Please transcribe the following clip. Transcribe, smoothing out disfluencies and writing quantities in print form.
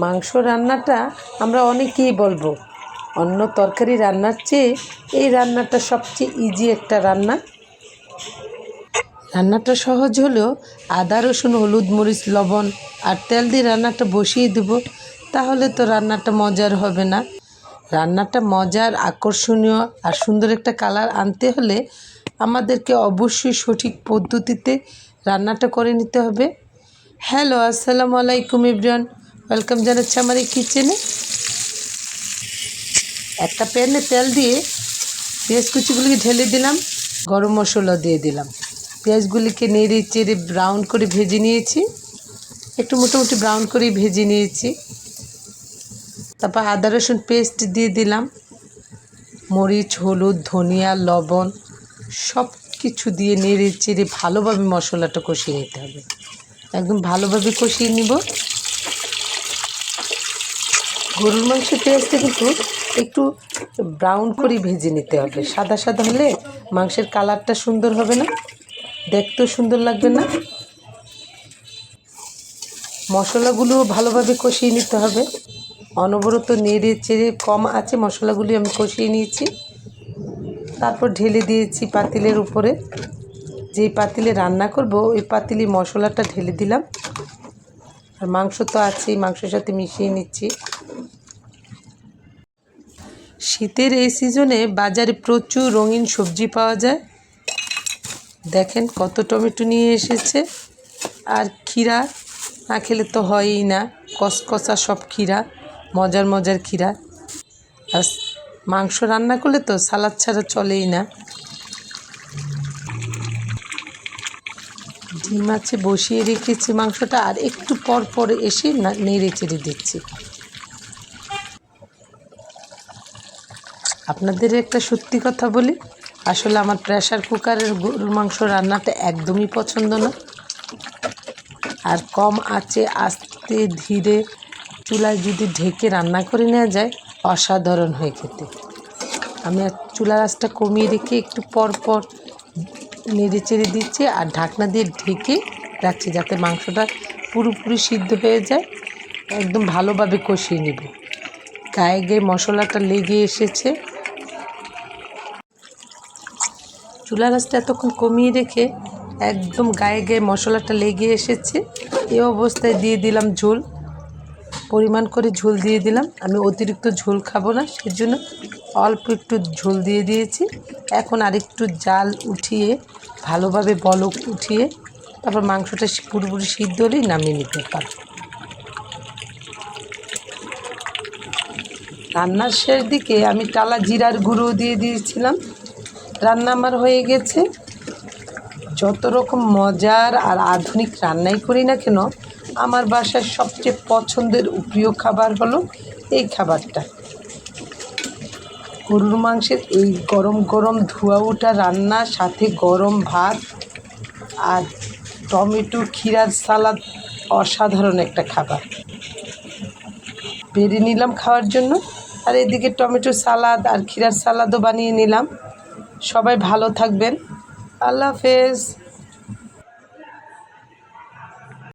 মাংস রান্নাটা আমরা অনেকেই বলবো অন্য তরকারি রান্নার চেয়ে এই রান্নাটা সবচেয়ে ইজি একটা রান্না। রান্নাটা সহজ হলেও আদা রসুন হলুদ মরিচ লবণ আর তেল দিয়ে রান্নাটা বসিয়ে দেব, তাহলে তো রান্নাটা মজার হবে না। রান্নাটা মজার আকর্ষণীয় আর সুন্দর একটা কালার আনতে হলে আমাদেরকে অবশ্যই সঠিক পদ্ধতিতে রান্নাটা করে নিতে হবে। হ্যালো, আসসালামু আলাইকুম এভরিওয়ান, ওয়েলকাম জানাচ্ছি আমার এই কিচেনে। একটা প্যানে তেল দিয়ে পেঁয়াজ কুচিগুলিকে ঢেলে দিলাম, গরম মশলা দিয়ে দিলাম। পেঁয়াজগুলিকে নেড়ে চেড়ে ব্রাউন করে ভেজে নিয়েছি, একটু মোটামুটি ব্রাউন করে ভেজে নিয়েছি। তারপর আদা রসুন পেস্ট দিয়ে দিলাম, মরিচ হলুদ ধনিয়া লবণ সব কিছু দিয়ে নেড়ে চেড়ে ভালোভাবে মশলাটা কষিয়ে নিতে হবে। একদম ভালোভাবে কষিয়ে নিব। গরুর মাংসের পেঁয়াজটা কিন্তু একটু ব্রাউন করে ভেজে নিতে হবে, সাদা সাদা হলে মাংসের কালারটা সুন্দর হবে না, দেখতেও সুন্দর লাগবে না। মশলাগুলো ভালোভাবে কষিয়ে নিতে হবে, অনবরত নেড়ে চেড়ে কম আছে মশলাগুলি আমি কষিয়ে নিয়েছি। তারপর ঢেলে দিয়েছি পাতিলের উপরে, যেই পাতিলে রান্না করব ওই পাতিলে মশলাটা ঢেলে দিলাম। আর মাংস তো আছেই, মাংসের সাথে মিশিয়ে নিচ্ছি। শীতের এই সিজনে বাজারে প্রচুর রঙিন সবজি পাওয়া যায়। দেখেন কত টমেটো নিয়ে এসেছে, আর ক্ষীরা না খেলে তো হয়ই না, কসকসা সব ক্ষীরা, মজার মজার ক্ষীরা। আর মাংস রান্না করলে তো সালাদ ছাড়া চলেই না। ডিম আছে বসিয়ে রেখেছি মাংসটা, আর একটু পর পর এসে নেড়ে চেড়ে দিচ্ছি। আপনাদের একটা সত্যি কথা বলি, আসলে আমার প্রেশার কুকারের গরুর মাংস রান্নাটা একদমই পছন্দ না। আর কম আঁচে আস্তে ধীরে চুলায় যদি ঢেকে রান্না করে নেওয়া যায় অসাধারণ হয় খেতে। আমি আর চুলার আঁচটা কমিয়ে রেখে একটু পর পর নেড়ে চেড়ে দিচ্ছি আর ঢাকনা দিয়ে ঢেকে রাখছি, যাতে মাংসটা পুরোপুরি সিদ্ধ হয়ে যায়। একদম ভালোভাবে কষিয়ে নেব। গায়ে গায়ে মশলাটা লেগে এসেছে। চুলার আঁচটা এতক্ষণ কমিয়ে রেখে একদম গায়ে গায়ে মশলাটা লেগে এসেছে। এই অবস্থায় দিয়ে দিলাম ঝোল, পরিমাণ করে ঝোল দিয়ে দিলাম। আমি অতিরিক্ত ঝোল খাবো না, সেজন্য অল্প একটু ঝোল দিয়ে দিয়েছি। এখন আরেকটু জাল উঠিয়ে ভালোভাবে বলক উঠিয়ে তারপর মাংসটা পুরোপুরি সিদ্ধ হলেই নামিয়ে নিতে পারব। রান্নার শেষ দিকে আমি টালা জিরার গুঁড়ো দিয়ে দিয়েছিলাম। রান্না আমার হয়ে গেছে। যত রকম মজার আর আধুনিক রান্নাই করি না কেন, আমার বাসার সবচেয়ে পছন্দের প্রিয় খাবার হলো এই খাবারটা। গরুর মাংসের এই গরম গরম ধোয়া ওঠা রান্না, সাথে গরম ভাত আর টমেটো ক্ষীরার সালাদ, অসাধারণ একটা খাবার। বেড়ে নিলাম খাওয়ার জন্য, আর এদিকে টমেটো সালাদ আর ক্ষীরার সালাদও বানিয়ে নিলাম। সবাই ভালো থাকবেন, আল্লাহ হাফেজ।